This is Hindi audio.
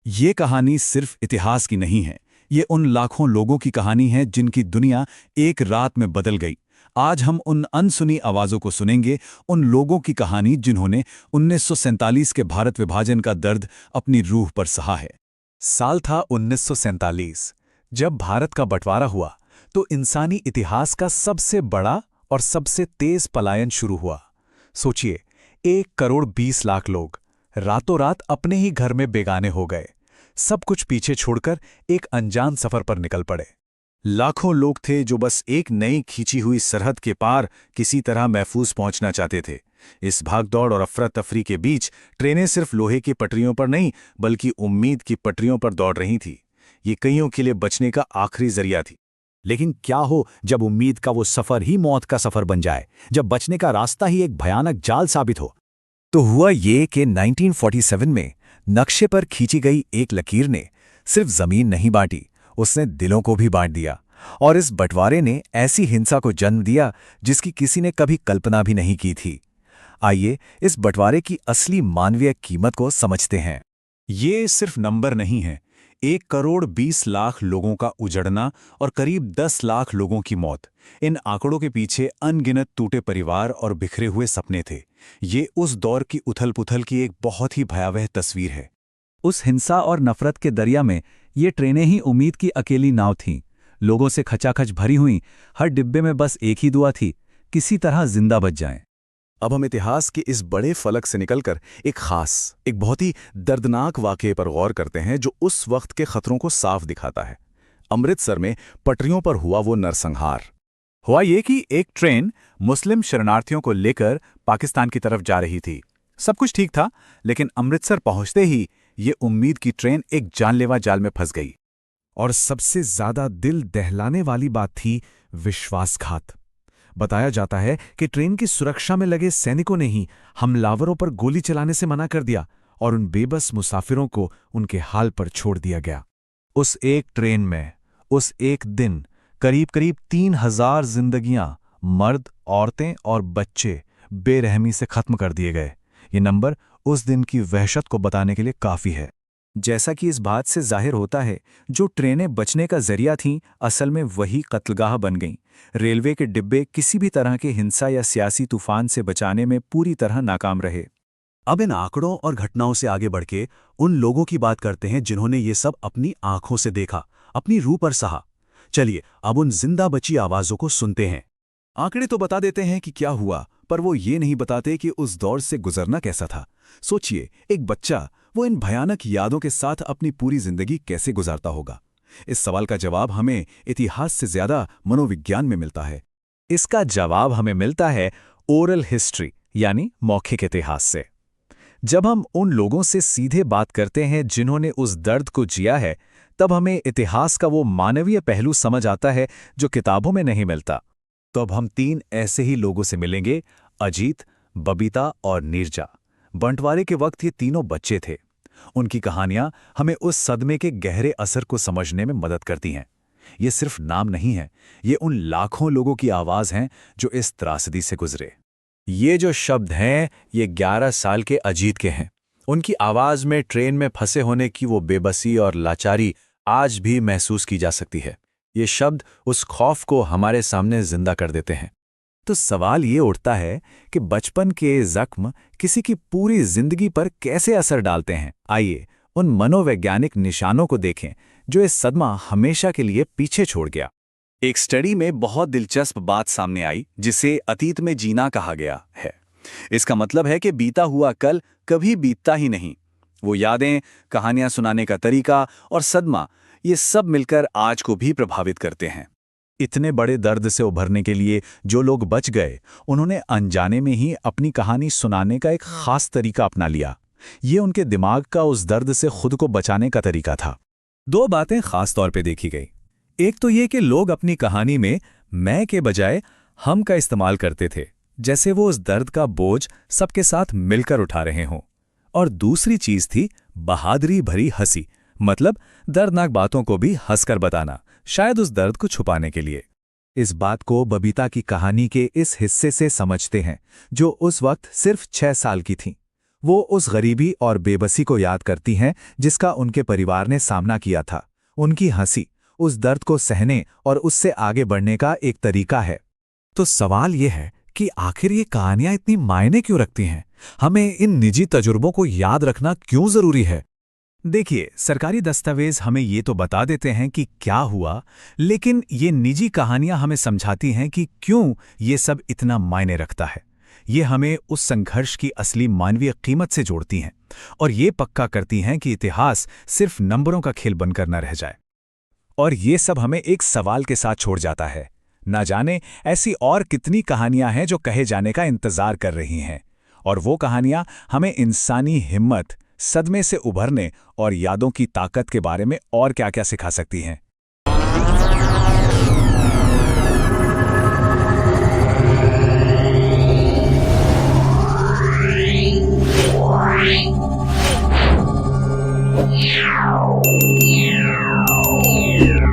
ये कहानी सिर्फ इतिहास की नहीं है, ये उन लाखों लोगों की कहानी है जिनकी दुनिया एक रात में बदल गई। आज हम उन अनसुनी आवाज़ों को सुनेंगे, उन लोगों की कहानी जिन्होंने 1947 के भारत विभाजन का दर्द अपनी रूह पर सहा है। साल था 1947। जब भारत का बंटवारा हुआ तो इंसानी इतिहास का सबसे बड़ा और सबसे तेज पलायन शुरू हुआ। सोचिए, 1,20,00,000 लोग रातों रात अपने ही घर में बेगाने हो गए, सब कुछ पीछे छोड़कर एक अनजान सफर पर निकल पड़े। लाखों लोग थे जो बस एक नई खींची हुई सरहद के पार किसी तरह महफूज पहुंचना चाहते थे। इस भागदौड़ और अफरा तफरी के बीच ट्रेनें सिर्फ लोहे की पटरियों पर नहीं बल्कि उम्मीद की पटरियों पर दौड़ रही थी। ये कईयों के लिए बचने का आखिरी जरिया थी। लेकिन क्या हो जब उम्मीद का वो सफर ही मौत का सफर बन जाए, जब बचने का रास्ता ही एक भयानक जाल साबित हो। तो हुआ ये कि 1947 में नक्शे पर खींची गई एक लकीर ने सिर्फ जमीन नहीं बांटी, उसने दिलों को भी बांट दिया। और इस बंटवारे ने ऐसी हिंसा को जन्म दिया जिसकी किसी ने कभी कल्पना भी नहीं की थी। आइए इस बंटवारे की असली मानवीय कीमत को समझते हैं। ये सिर्फ नंबर नहीं है, 1,20,00,000 लोगों का उजड़ना और करीब 10 लाख लोगों की मौत। इन आंकड़ों के पीछे अनगिनत टूटे परिवार और बिखरे हुए सपने थे। ये उस दौर की उथल-पुथल की एक बहुत ही भयावह तस्वीर है। उस हिंसा और नफरत के दरिया में ये ट्रेनें ही उम्मीद की अकेली नाव थीं। लोगों से खचाखच भरी हुई, हर डिब्बे में बस एक ही दुआ थी, किसी तरह जिंदा बच जाएं। अब हम इतिहास के इस बड़े फलक से निकलकर एक बहुत ही दर्दनाक वाक़ये पर गौर करते हैं जो उस वक्त के खतरों को साफ दिखाता है। अमृतसर में पटरियों पर हुआ वो नरसंहार। हुआ ये कि एक ट्रेन मुस्लिम शरणार्थियों को लेकर पाकिस्तान की तरफ जा रही थी। सब कुछ ठीक था, लेकिन अमृतसर पहुंचते ही ये उम्मीद की ट्रेन एक जानलेवा जाल में फंस गई। और सबसे ज्यादा दिल दहलाने वाली बात थी विश्वासघात। बताया जाता है कि ट्रेन की सुरक्षा में लगे सैनिकों ने ही हमलावरों पर गोली चलाने से मना कर दिया और उन बेबस मुसाफिरों को उनके हाल पर छोड़ दिया गया। उस एक ट्रेन में, उस एक दिन करीब 3,000 जिंदगियां, मर्द, औरतें और बच्चे बेरहमी से खत्म कर दिए गए। ये नंबर उस दिन की वहशत को बताने के लिए काफी है। जैसा कि इस बात से जाहिर होता है, जो ट्रेनें बचने का जरिया थीं, असल में वही कत्लगाह बन गईं। रेलवे के डिब्बे किसी भी तरह के हिंसा या सियासी तूफान से बचाने में पूरी तरह नाकाम रहे। अब इन आंकड़ों और घटनाओं से आगे बढ़ के उन लोगों की बात करते हैं जिन्होंने ये सब अपनी आंखों से देखा, अपनी रूह पर सहा। चलिए अब उन जिंदा बची आवाजों को सुनते हैं। आंकड़े तो बता देते हैं कि क्या हुआ, पर वो ये नहीं बताते कि उस दौर से गुजरना कैसा था। सोचिए, एक बच्चा वो इन भयानक यादों के साथ अपनी पूरी जिंदगी कैसे गुजारता होगा। इस सवाल का जवाब हमें इतिहास से ज्यादा मनोविज्ञान में मिलता है। इसका जवाब हमें मिलता है ओरल हिस्ट्री, यानी मौखिक इतिहास से। जब हम उन लोगों से सीधे बात करते हैं जिन्होंने उस दर्द को जिया है, तब हमें इतिहास का वो मानवीय पहलू समझ आता है जो किताबों में नहीं मिलता। तो अब हम 3 ऐसे ही लोगों से मिलेंगे, अजीत, बबीता और नीरजा। बंटवारे के वक्त ये तीनों बच्चे थे। उनकी कहानियां हमें उस सदमे के गहरे असर को समझने में मदद करती हैं। ये सिर्फ नाम नहीं है, ये उन लाखों लोगों की आवाज हैं जो इस त्रासदी से गुजरे। ये जो शब्द हैं, ये 11 साल के अजीत के हैं। उनकी आवाज में ट्रेन में फंसे होने की वो बेबसी और लाचारी आज भी महसूस की जा सकती है। ये शब्द उस खौफ को हमारे सामने जिंदा कर देते हैं। तो सवाल ये उठता है कि बचपन के जख्म किसी की पूरी जिंदगी पर कैसे असर डालते हैं। आइए उन मनोवैज्ञानिक निशानों को देखें जो इस सदमा हमेशा के लिए पीछे छोड़ गया। एक स्टडी में बहुत दिलचस्प बात सामने आई जिसे अतीत में जीना कहा गया है। इसका मतलब है कि बीता हुआ कल कभी बीतता ही नहीं। वो यादें, कहानियां सुनाने का तरीका और सदमा, ये सब मिलकर आज को भी प्रभावित करते हैं। इतने बड़े दर्द से उभरने के लिए जो लोग बच गए, उन्होंने अनजाने में ही अपनी कहानी सुनाने का एक खास तरीका अपना लिया। ये उनके दिमाग का उस दर्द से खुद को बचाने का तरीका था। 2 बातें खास तौर पे देखी गई। एक तो ये कि लोग अपनी कहानी में मैं के बजाय हम का इस्तेमाल करते थे, जैसे वो उस दर्द का बोझ सबके साथ मिलकर उठा रहे हों। और दूसरी चीज थी बहादुरी भरी हंसी, मतलब दर्दनाक बातों को भी हंसकर बताना, शायद उस दर्द को छुपाने के लिए। इस बात को बबीता की कहानी के इस हिस्से से समझते हैं, जो उस वक्त सिर्फ 6 साल की थी। वो उस गरीबी और बेबसी को याद करती हैं जिसका उनके परिवार ने सामना किया था। उनकी हंसी उस दर्द को सहने और उससे आगे बढ़ने का एक तरीका है। तो सवाल यह है कि आखिर ये कहानियां इतनी मायने क्यों रखती हैं? हमें इन निजी तजुर्बों को याद रखना क्यों जरूरी है? देखिए, सरकारी दस्तावेज हमें ये तो बता देते हैं कि क्या हुआ, लेकिन ये निजी कहानियां हमें समझाती हैं कि क्यों ये सब इतना मायने रखता है। ये हमें उस संघर्ष की असली मानवीय कीमत से जोड़ती हैं और ये पक्का करती हैं कि इतिहास सिर्फ नंबरों का खेल बनकर न रह जाए। और ये सब हमें एक सवाल के साथ छोड़ जाता है, ना जाने ऐसी और कितनी कहानियां हैं जो कहे जाने का इंतजार कर रही हैं, और वो कहानियां हमें इंसानी हिम्मत, सदमे से उभरने और यादों की ताकत के बारे में और क्या-क्या सिखा सकती हैं। Yeah.